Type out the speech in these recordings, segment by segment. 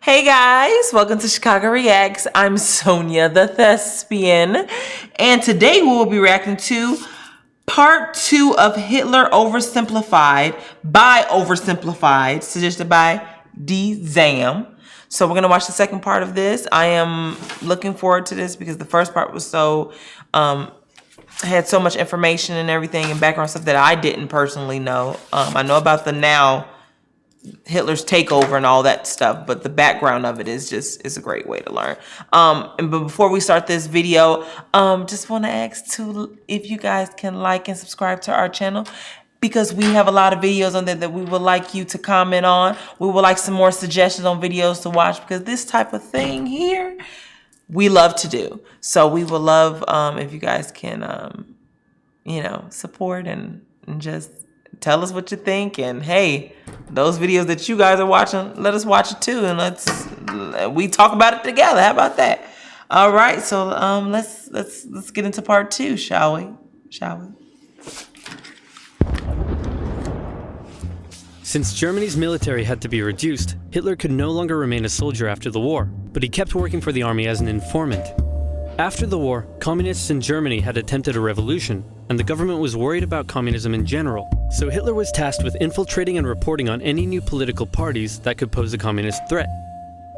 Hey guys, welcome to Chicago Reacts. I'm Sonya the Thespian, and today we will be reacting to part 2 of Hitler Oversimplified by OverSimplified, suggested by D. Zam. So we're gonna watch the second part of this. I am looking forward to this because the first part was so had so much information and everything and background stuff that I didn't personally know. I know about the now Hitler's takeover and all that stuff, but the background of it is a great way to learn. But before we start this video, just want to ask if you guys can like and subscribe to our channel, because we have a lot of videos on there that we would like you to comment on. We would like some more suggestions on videos to watch, because this type of thing here we love to do. So we would love if you guys can support and just tell us what you think. And hey, those videos that you guys are watching, let us watch it too, and we talk about it together. How about that? All right, so let's get into part 2, shall we? Since Germany's military had to be reduced, Hitler could no longer remain a soldier after the war, but he kept working for the army as an informant. After the war, communists in Germany had attempted a revolution, and the government was worried about communism in general. So Hitler was tasked with infiltrating and reporting on any new political parties that could pose a communist threat.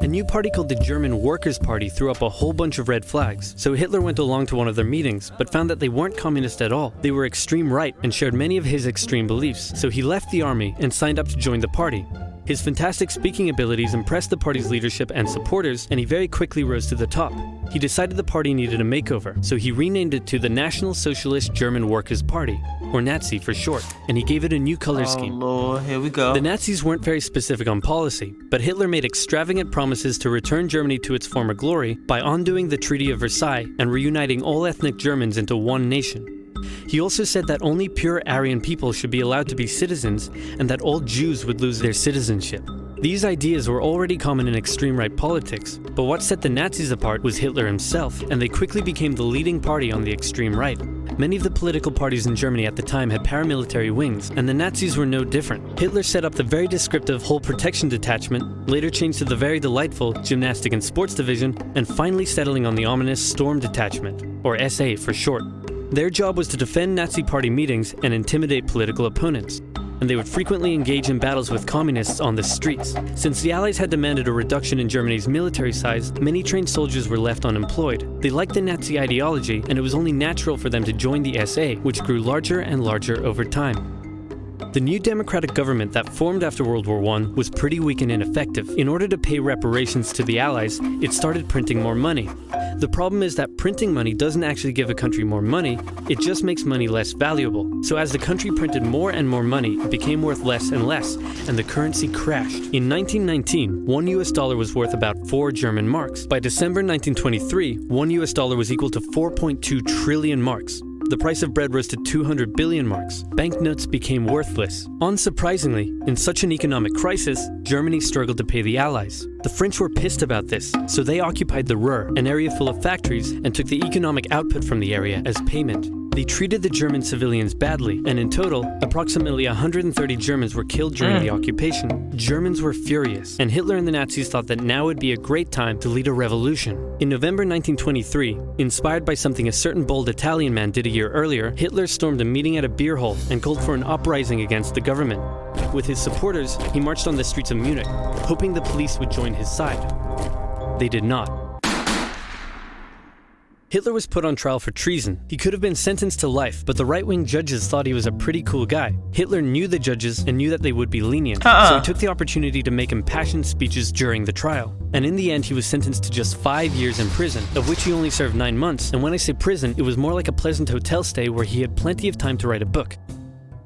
A new party called the German Workers' Party threw up a whole bunch of red flags, so Hitler went along to one of their meetings, but found that they weren't communist at all. They were extreme right and shared many of his extreme beliefs, so he left the army and signed up to join the party. His fantastic speaking abilities impressed the party's leadership and supporters, and he very quickly rose to the top. He decided the party needed a makeover, so he renamed it to the National Socialist German Workers' Party, or Nazi for short, and he gave it a new color scheme. Oh Lord, here we go. The Nazis weren't very specific on policy, but Hitler made extravagant promises to return Germany to its former glory by undoing the Treaty of Versailles and reuniting all ethnic Germans into one nation. He also said that only pure Aryan people should be allowed to be citizens, and that all Jews would lose their citizenship. These ideas were already common in extreme right politics, but what set the Nazis apart was Hitler himself, and they quickly became the leading party on the extreme right. Many of the political parties in Germany at the time had paramilitary wings, and the Nazis were no different. Hitler set up the very descriptive Whole Protection Detachment, later changed to the very delightful Gymnastic and Sports Division, and finally settling on the ominous Storm Detachment, or SA for short. Their job was to defend Nazi party meetings and intimidate political opponents, and they would frequently engage in battles with communists on the streets. Since the Allies had demanded a reduction in Germany's military size, many trained soldiers were left unemployed. They liked the Nazi ideology, and it was only natural for them to join the SA, which grew larger and larger over time. The new democratic government that formed after World War I was pretty weak and ineffective. In order to pay reparations to the Allies, it started printing more money. The problem is that printing money doesn't actually give a country more money, it just makes money less valuable. So as the country printed more and more money, it became worth less and less, and the currency crashed. In 1919, $1 US was worth about 4 German marks. By December 1923, $1 US was equal to 4.2 trillion marks. The price of bread rose to 200 billion marks. Banknotes became worthless. Unsurprisingly, in such an economic crisis, Germany struggled to pay the Allies. The French were pissed about this, so they occupied the Ruhr, an area full of factories, and took the economic output from the area as payment. They treated the German civilians badly, and in total, approximately 130 Germans were killed during the occupation. Germans were furious, and Hitler and the Nazis thought that now would be a great time to lead a revolution. In November 1923, inspired by something a certain bold Italian man did a year earlier, Hitler stormed a meeting at a beer hall and called for an uprising against the government. With his supporters, he marched on the streets of Munich, hoping the police would join his side. They did not. Hitler was put on trial for treason. He could have been sentenced to life, but the right-wing judges thought he was a pretty cool guy. Hitler knew the judges and knew that they would be lenient, so he took the opportunity to make impassioned speeches during the trial. And in the end, he was sentenced to just 5 years in prison, of which he only served 9 months, and when I say prison, it was more like a pleasant hotel stay where he had plenty of time to write a book.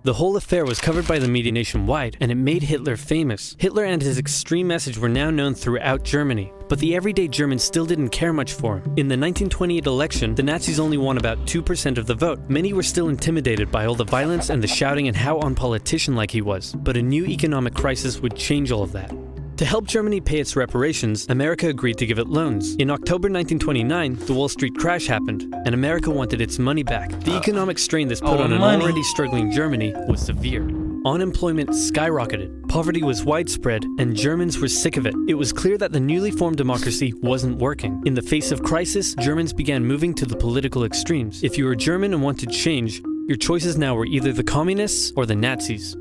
The whole affair was covered by the media nationwide, and it made Hitler famous. Hitler and his extreme message were now known throughout Germany, but the everyday German still didn't care much for him. In the 1928 election, the Nazis only won about 2% of the vote. Many were still intimidated by all the violence and the shouting and how unpolitician-like he was, but a new economic crisis would change all of that. To help Germany pay its reparations, America agreed to give it loans. In October 1929, the Wall Street crash happened, and America wanted its money back. The economic strain this put on an already struggling Germany was severe. Unemployment skyrocketed, poverty was widespread, and Germans were sick of it. It was clear that the newly formed democracy wasn't working. In the face of crisis, Germans began moving to the political extremes. If you were German and wanted change, your choices now were either the communists or the Nazis.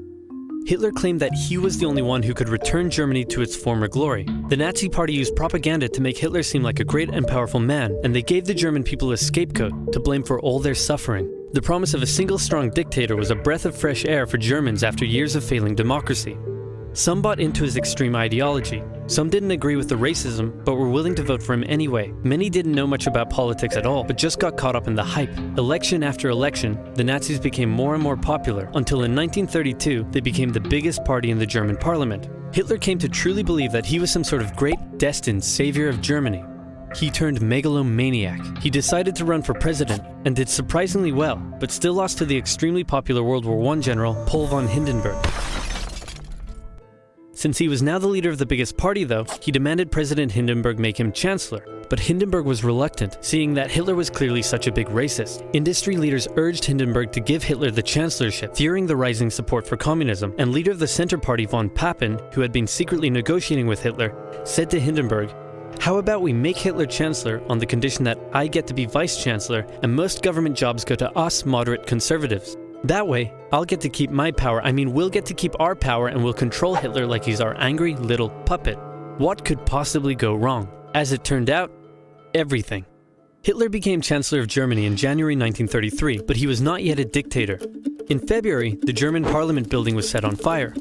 Hitler claimed that he was the only one who could return Germany to its former glory. The Nazi Party used propaganda to make Hitler seem like a great and powerful man, and they gave the German people a scapegoat to blame for all their suffering. The promise of a single strong dictator was a breath of fresh air for Germans after years of failing democracy. Some bought into his extreme ideology. Some didn't agree with the racism, but were willing to vote for him anyway. Many didn't know much about politics at all, but just got caught up in the hype. Election after election, the Nazis became more and more popular, until in 1932, they became the biggest party in the German parliament. Hitler came to truly believe that he was some sort of great, destined savior of Germany. He turned megalomaniac. He decided to run for president, and did surprisingly well, but still lost to the extremely popular World War I general, Paul von Hindenburg. Since he was now the leader of the biggest party though, he demanded President Hindenburg make him chancellor. But Hindenburg was reluctant, seeing that Hitler was clearly such a big racist. Industry leaders urged Hindenburg to give Hitler the chancellorship, fearing the rising support for communism, and leader of the Center Party von Papen, who had been secretly negotiating with Hitler, said to Hindenburg, "How about we make Hitler chancellor on the condition that I get to be vice-chancellor and most government jobs go to us moderate conservatives? That way, I'll get to keep my power, we'll get to keep our power and we'll control Hitler like he's our angry little puppet." What could possibly go wrong? As it turned out, everything. Hitler became Chancellor of Germany in January 1933, but he was not yet a dictator. In February, the German parliament building was set on fire.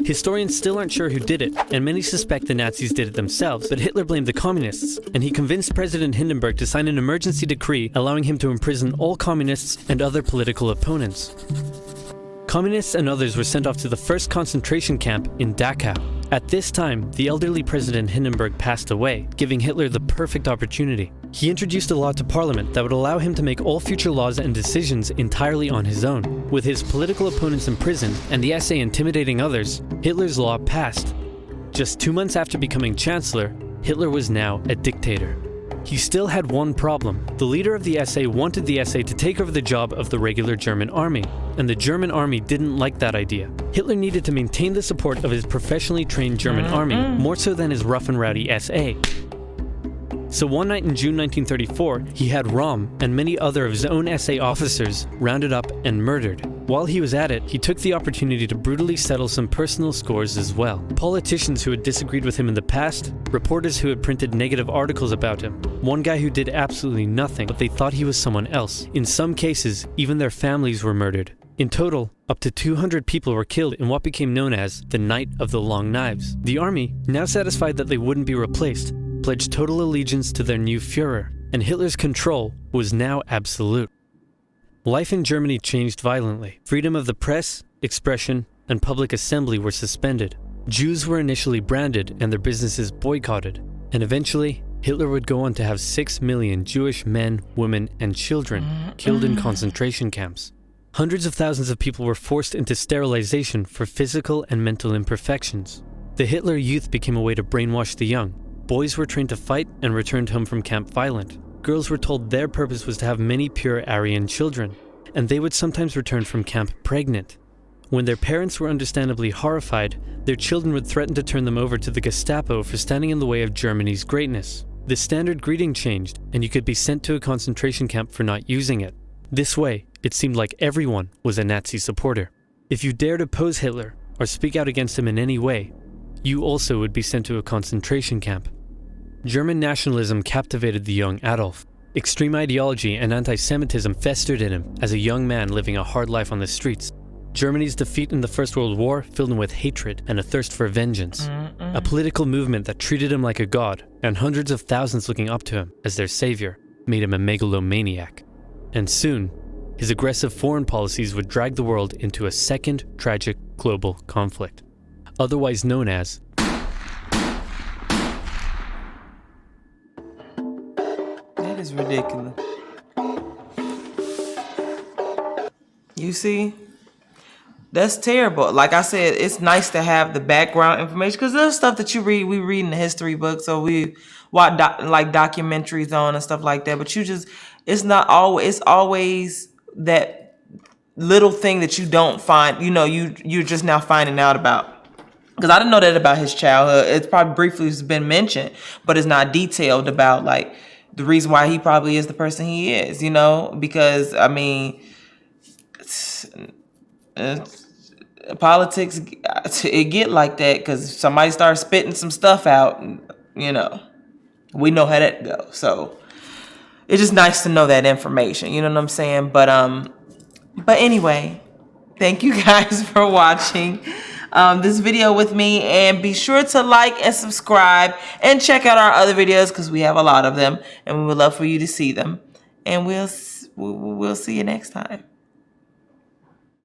Historians still aren't sure who did it, and many suspect the Nazis did it themselves, but Hitler blamed the communists, and he convinced President Hindenburg to sign an emergency decree allowing him to imprison all communists and other political opponents. Communists and others were sent off to the first concentration camp in Dachau. At this time, the elderly President Hindenburg passed away, giving Hitler the perfect opportunity. He introduced a law to parliament that would allow him to make all future laws and decisions entirely on his own. With his political opponents imprisoned and the SA intimidating others, Hitler's law passed. Just 2 months after becoming Chancellor, Hitler was now a dictator. He still had one problem. The leader of the SA wanted the SA to take over the job of the regular German army, and the German army didn't like that idea. Hitler needed to maintain the support of his professionally trained German army, more so than his rough and rowdy SA. So one night in June 1934, he had Röhm and many other of his own SA officers rounded up and murdered. While he was at it, he took the opportunity to brutally settle some personal scores as well. Politicians who had disagreed with him in the past, reporters who had printed negative articles about him, one guy who did absolutely nothing, but they thought he was someone else. In some cases, even their families were murdered. In total, up to 200 people were killed in what became known as the Night of the Long Knives. The army, now satisfied that they wouldn't be replaced, pledged total allegiance to their new Führer, and Hitler's control was now absolute. Life in Germany changed violently. Freedom of the press, expression, and public assembly were suspended. Jews were initially branded and their businesses boycotted, and eventually, Hitler would go on to have 6 million Jewish men, women, and children killed in concentration camps. Hundreds of thousands of people were forced into sterilization for physical and mental imperfections. The Hitler Youth became a way to brainwash the young. Boys were trained to fight and returned home from camp violent. Girls were told their purpose was to have many pure Aryan children, and they would sometimes return from camp pregnant. When their parents were understandably horrified, their children would threaten to turn them over to the Gestapo for standing in the way of Germany's greatness. The standard greeting changed, and you could be sent to a concentration camp for not using it. This way, it seemed like everyone was a Nazi supporter. If you dared oppose Hitler or speak out against him in any way, you also would be sent to a concentration camp. German nationalism captivated the young Adolf. Extreme ideology and anti-Semitism festered in him as a young man living a hard life on the streets. Germany's defeat in the First World War filled him with hatred and a thirst for vengeance. A political movement that treated him like a god, and hundreds of thousands looking up to him as their savior, made him a megalomaniac. And soon, his aggressive foreign policies would drag the world into a second tragic global conflict, otherwise known as That is ridiculous. You see? That's terrible. Like I said, it's nice to have the background information because there's stuff that we read in the history books or we watch like documentaries on and stuff like that. But it's not always, it's always that little thing that you don't find, you're just now finding out about. Because I didn't know that about his childhood. It's probably briefly been mentioned, but it's not detailed about like the reason why he probably is the person he is, because I mean, politics, it get like that because somebody starts spitting some stuff out, and, we know how that goes. So it's just nice to know that information. You know what I'm saying? But anyway, thank you guys for watching this video with me, and be sure to like and subscribe and check out our other videos because we have a lot of them, and we would love for you to see them. And we'll see you next time.